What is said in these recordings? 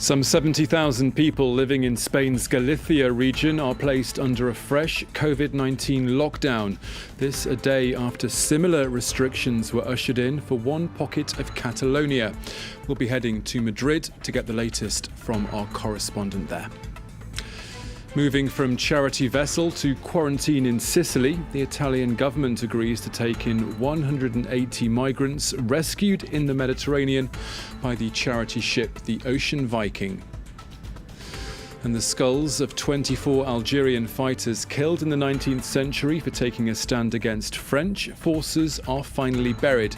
Some 70,000 people living in Spain's Galicia region are placed under a fresh COVID-19 lockdown. This a day after similar restrictions were ushered in for one pocket of Catalonia. We'll be heading to Madrid to get the latest from our correspondent there. Moving from charity vessel to quarantine in Sicily, the Italian government agrees to take in 180 migrants rescued in the Mediterranean by the charity ship the Ocean Viking. And the skulls of 24 Algerian fighters killed in the 19th century for taking a stand against French forces are finally buried.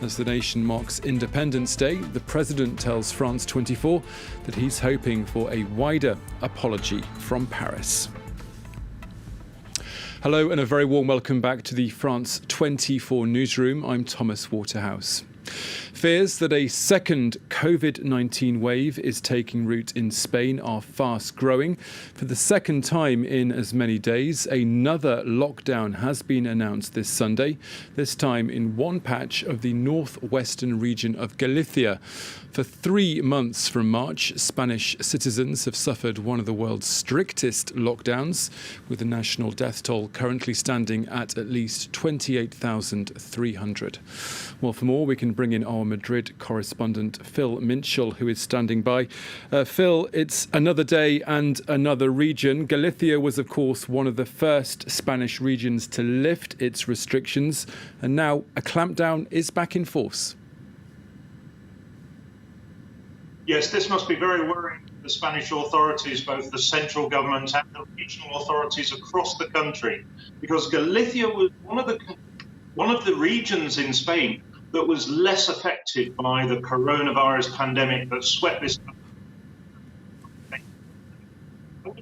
As the nation marks Independence Day, the president tells France 24 that he's hoping for a wider apology from Paris. Hello and a very warm welcome back to the France 24 newsroom. I'm Thomas Waterhouse. Fears that a second COVID-19 wave is taking root in Spain are fast growing. For the second time in as many days, another lockdown has been announced this Sunday, this time in one patch of the northwestern region of Galicia. For 3 months from March, Spanish citizens have suffered one of the world's strictest lockdowns, with the national death toll currently standing at least 28,300. Well, for more, we can bring in our Madrid correspondent, Phil Minchell, who is standing by. Phil, it's another day and another region. Galicia was, of course, one of the first Spanish regions to lift its restrictions, and now a clampdown is back in force. Yes, this must be very worrying for the Spanish authorities, both the central government and the regional authorities across the country, because Galicia was one of the regions in Spain that was less affected by the coronavirus pandemic that swept this country.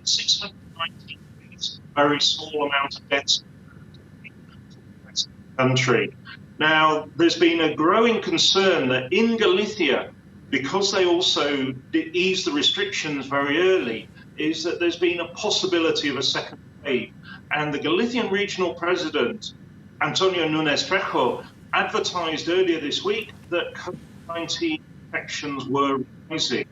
619 cases, a very small amount of deaths in the country. Now, there's been a growing concern that in Galicia, because they also eased the restrictions very early, is that there's been a possibility of a second wave. And the Galician regional president, Antonio Núñez Feijóo, advertised earlier this week that COVID-19 infections were rising.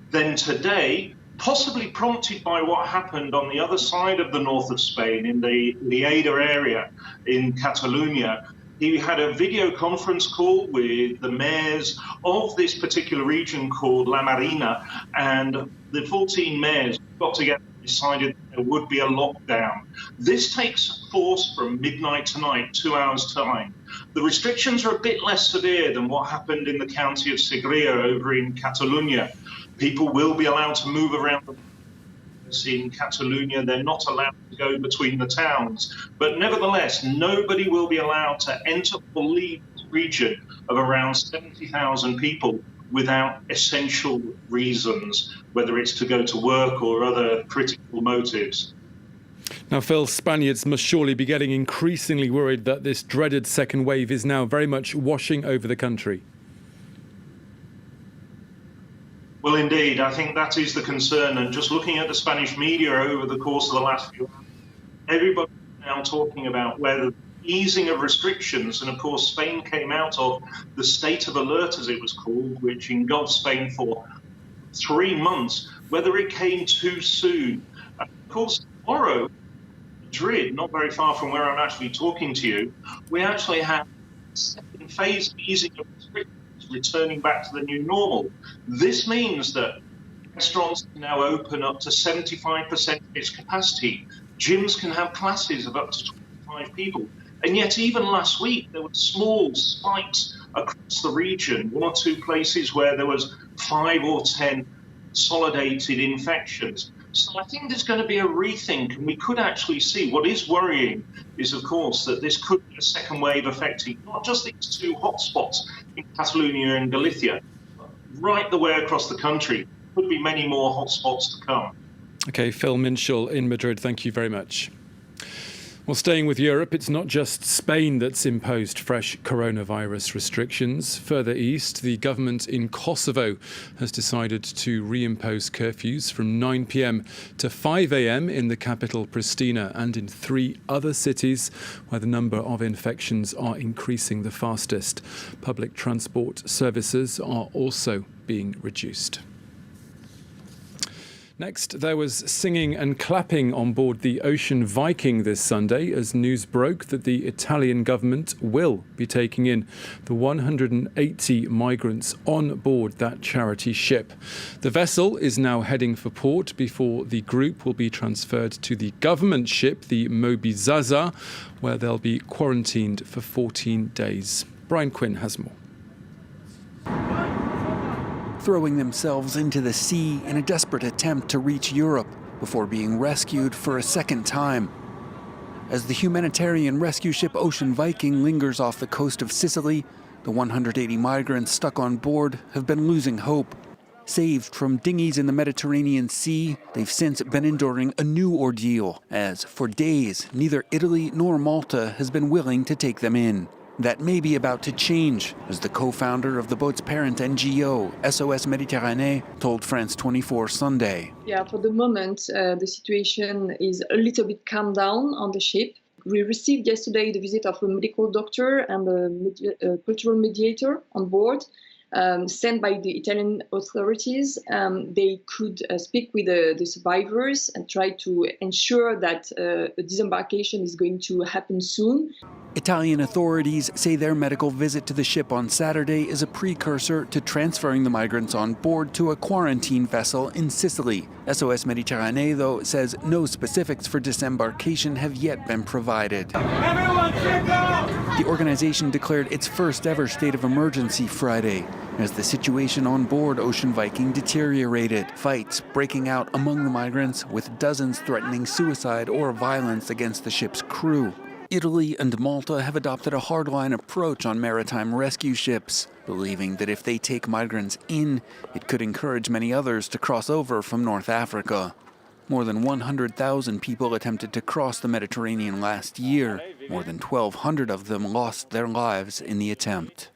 Then today, possibly prompted by what happened on the other side of the north of Spain, in the Lleida area in Catalonia, he had a video conference call with the mayors of this particular region called La Marina, and the 14 mayors got together and decided there would be a lockdown. This takes force from midnight tonight, 2 hours' time. The restrictions are a bit less severe than what happened in the county of Segria over in Catalonia. People will be allowed to move around in Catalonia. They're not allowed to go between the towns. But nevertheless, nobody will be allowed to enter or leave the region of around 70,000 people without essential reasons, whether it's to go to work or other critical motives. Now, Phil, Spaniards must surely be getting increasingly worried that this dreaded second wave is now very much washing over the country. Well, indeed, I think that is the concern. And just looking at the Spanish media over the course of the last few hours, everybody is now talking about whether easing of restrictions, and of course Spain came out of the state of alert, as it was called, which engulfed Spain for 3 months, whether it came too soon. And of course, tomorrow, Madrid, not very far from where I'm actually talking to you, we actually have the second phase of easing of restrictions, returning back to the new normal. This means that restaurants can now open up to 75% of its capacity. Gyms can have classes of up to 25 people. And yet even last week, there were small spikes across the region, 1 or 2 places where there was 5 or 10 consolidated infections. So I think there's going to be a rethink, and we could actually see what is worrying is, of course, that this could be a second wave affecting not just these 2 hotspots in Catalonia and Galicia, but right the way across the country. There could be many more hotspots to come. OK, Phil Minchell in Madrid, thank you very much. Well, staying with Europe, it's not just Spain that's imposed fresh coronavirus restrictions. Further east, the government in Kosovo has decided to reimpose curfews from 9 p.m. to 5 a.m. in the capital Pristina and in 3 other cities where the number of infections are increasing the fastest. Public transport services are also being reduced. Next, there was singing and clapping on board the Ocean Viking this Sunday as news broke that the Italian government will be taking in the 180 migrants on board that charity ship. The vessel is now heading for port before the group will be transferred to the government ship, the Moby Zaza, where they'll be quarantined for 14 days. Brian Quinn has more. Throwing themselves into the sea in a desperate attempt to reach Europe before being rescued for a second time. As the humanitarian rescue ship Ocean Viking lingers off the coast of Sicily, the 180 migrants stuck on board have been losing hope. Saved from dinghies in the Mediterranean Sea, they've since been enduring a new ordeal, as for days, neither Italy nor Malta has been willing to take them in. That may be about to change, as the co-founder of the boat's parent NGO, SOS Méditerranée, told France 24 Sunday. Yeah, for the moment, the situation is a little bit calmed down on the ship. We received yesterday the visit of a medical doctor and a cultural mediator on board, sent by the Italian authorities. They could speak with the survivors and try to ensure that a disembarkation is going to happen soon. Italian authorities say their medical visit to the ship on Saturday is a precursor to transferring the migrants on board to a quarantine vessel in Sicily. SOS Méditerranée, though, says no specifics for disembarkation have yet been provided. The organization declared its first ever state of emergency Friday as the situation on board Ocean Viking deteriorated. Fights breaking out among the migrants, with dozens threatening suicide or violence against the ship's crew. Italy and Malta have adopted a hardline approach on maritime rescue ships, believing that if they take migrants in, it could encourage many others to cross over from North Africa. More than 100,000 people attempted to cross the Mediterranean last year. More than 1,200 of them lost their lives in the attempt.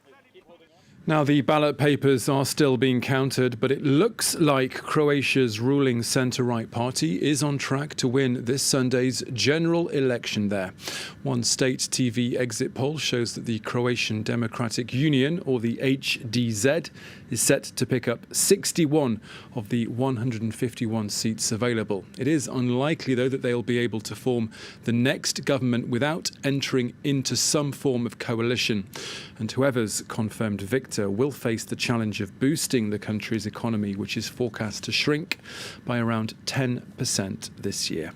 Now, the ballot papers are still being counted, but it looks like Croatia's ruling centre-right party is on track to win this Sunday's general election there. One state TV exit poll shows that the Croatian Democratic Union, or the HDZ, is set to pick up 61 of the 151 seats available. It is unlikely, though, that they'll be able to form the next government without entering into some form of coalition. And whoever's confirmed victor will face the challenge of boosting the country's economy, which is forecast to shrink by around 10% this year.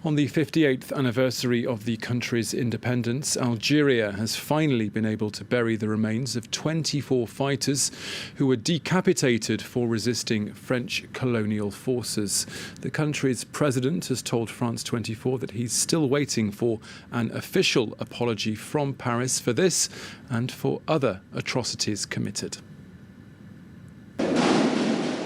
On the 58th anniversary of the country's independence, Algeria has finally been able to bury the remains of 24 fighters who were decapitated for resisting French colonial forces. The country's president has told France 24 that he's still waiting for an official apology from Paris for this and for other atrocities committed.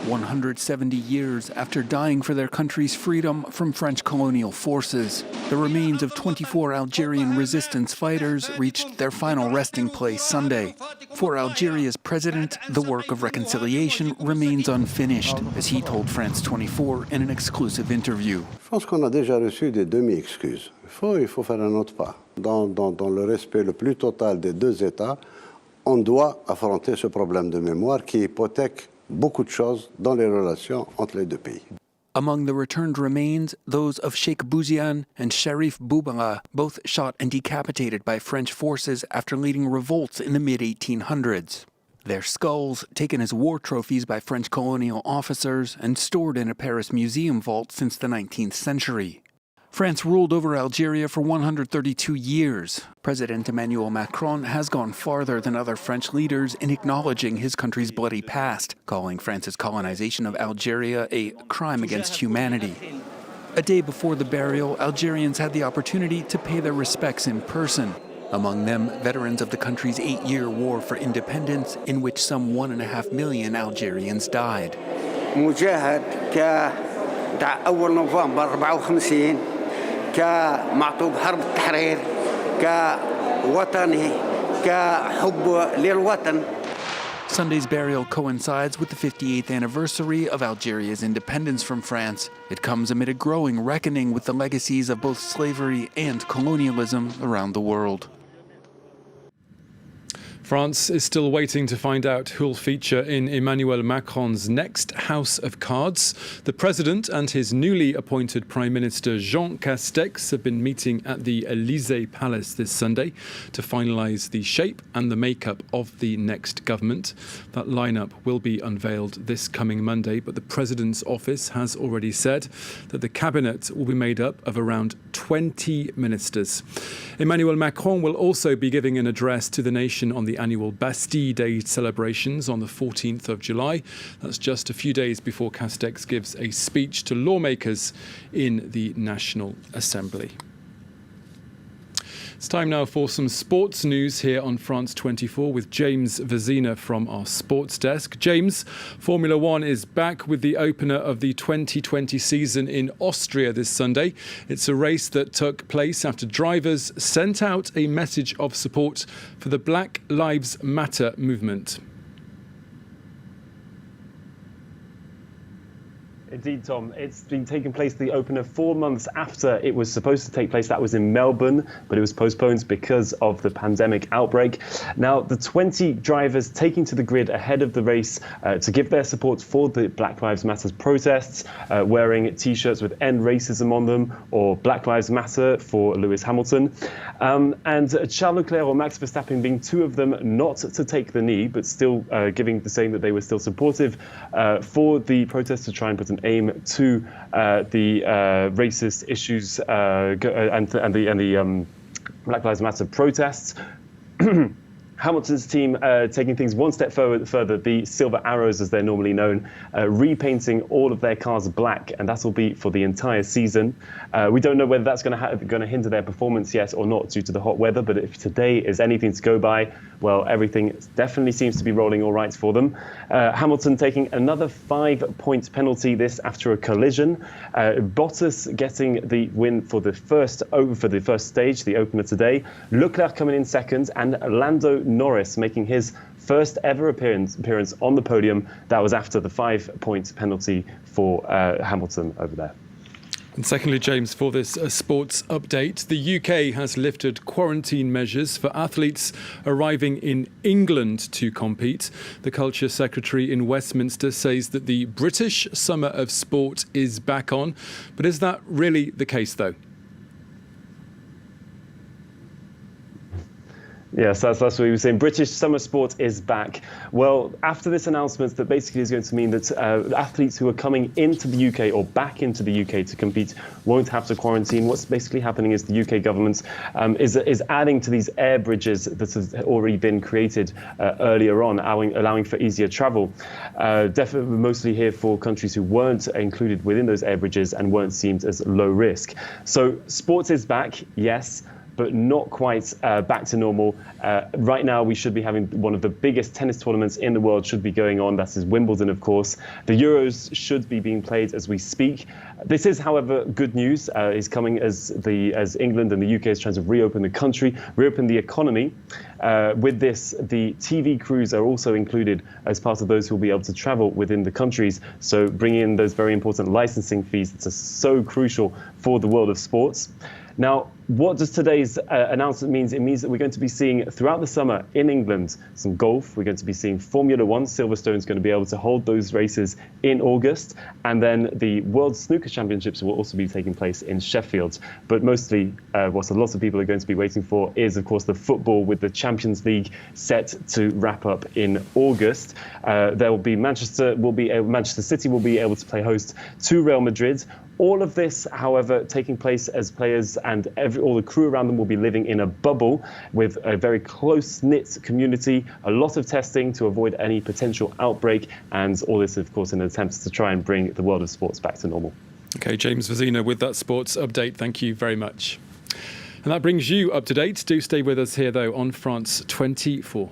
170 years after dying for their country's freedom from French colonial forces, the remains of 24 Algerian resistance fighters reached their final resting place Sunday. For Algeria's president, the work of reconciliation remains unfinished, as he told France 24 in an exclusive interview. Je pense qu'on a déjà reçu des demi-excuses. Il faut faire un autre pas. Dans le respect le plus total des deux États, on doit affronter ce problème de mémoire qui hypothèque beaucoup de choses dans les relations entre les deux pays. Among the returned remains, those of Sheikh Bouziane and Sharif Boubala, both shot and decapitated by French forces after leading revolts in the mid-1800s. Their skulls, taken as war trophies by French colonial officers and stored in a Paris museum vault since the 19th century. France ruled over Algeria for 132 years. President Emmanuel Macron has gone farther than other French leaders in acknowledging his country's bloody past, calling France's colonization of Algeria a crime against humanity. A day before the burial, Algerians had the opportunity to pay their respects in person. Among them, veterans of the country's 8-year war for independence, in which some 1.5 million Algerians died. مجاهد كتاع أول نوفمبر 54 كمعطوب حرب التحرير كوطني كحب للوطن. Sunday's burial coincides with the 58th anniversary of Algeria's independence from France. It comes amid a growing reckoning with the legacies of both slavery and colonialism around the world. France is still waiting to find out who'll feature in Emmanuel Macron's next House of Cards. The president and his newly appointed Prime Minister Jean Castex have been meeting at the Élysée Palace this Sunday to finalise the shape and the makeup of the next government. That lineup will be unveiled this coming Monday, but the president's office has already said that the cabinet will be made up of around 20 ministers. Emmanuel Macron will also be giving an address to the nation on the annual Bastille Day celebrations on the 14th of July. That's just a few days before Castex gives a speech to lawmakers in the National Assembly. It's time now for some sports news here on France 24 with James Vezina from our sports desk. James, Formula One is back with the opener of the 2020 season in Austria this Sunday. It's a race that took place after drivers sent out a message of support for the Black Lives Matter movement. Indeed, Tom. It's been taking place, the opener, 4 months after it was supposed to take place. That was in Melbourne, but it was postponed because of the pandemic outbreak. Now, the 20 drivers taking to the grid ahead of the race to give their support for the Black Lives Matter protests, wearing T-shirts with End Racism on them, or Black Lives Matter for Lewis Hamilton. And Charles Leclerc or Max Verstappen being two of them not to take the knee, but still saying that they were still supportive for the protests to try and put an aim to the racist issues and the Black Lives Matter protests. Hamilton's team taking things one step further, the Silver Arrows, as they're normally known, repainting all of their cars black, and that will be for the entire season. We don't know whether that's going to hinder their performance yet or not due to the hot weather, but if today is anything to go by, well, everything definitely seems to be rolling all right for them. Hamilton taking another 5-point penalty, this after a collision. Bottas getting the win for the first stage, the opener today. Leclerc coming in second, and Lando Norris making his first ever appearance on the podium. That was after the 5-point penalty for Hamilton over there. And secondly, James, for this sports update, the UK has lifted quarantine measures for athletes arriving in England to compete. The Culture Secretary in Westminster says that the British Summer of Sport is back on. But is that really the case, though? Yes, that's what we were saying. British summer sport is back. Well, after this announcement, that basically is going to mean that athletes who are coming into the UK or back into the UK to compete won't have to quarantine. What's basically happening is the UK government is adding to these air bridges that have already been created earlier on, allowing for easier travel. Definitely mostly here for countries who weren't included within those air bridges and weren't deemed as low risk. So sports is back, yes, but not quite back to normal. Right now, we should be having one of the biggest tennis tournaments in the world should be going on. That is Wimbledon, of course. The Euros should be being played as we speak. This is, however, good news. Is coming as England and the UK is trying to reopen the country, reopen the economy. With this, the TV crews are also included as part of those who will be able to travel within the countries. So bringing in those very important licensing fees that are so crucial for the world of sports. Now, what does today's announcement mean? It means that we're going to be seeing throughout the summer in England some golf. We're going to be seeing Formula One. Silverstone's going to be able to hold those races in August. And then the World Snooker Championships will also be taking place in Sheffield. But mostly what a lot of people are going to be waiting for is, of course, the football with the Champions League set to wrap up in August. There will be Manchester City will be able to play host to Real Madrid. All of this, however, taking place as players and all the crew around them will be living in a bubble with a very close-knit community, a lot of testing to avoid any potential outbreak, and all this, of course, in an attempt to try and bring the world of sports back to normal. OK, James Vezina with that sports update. Thank you very much. And that brings you up to date. Do stay with us here, though, on France 24.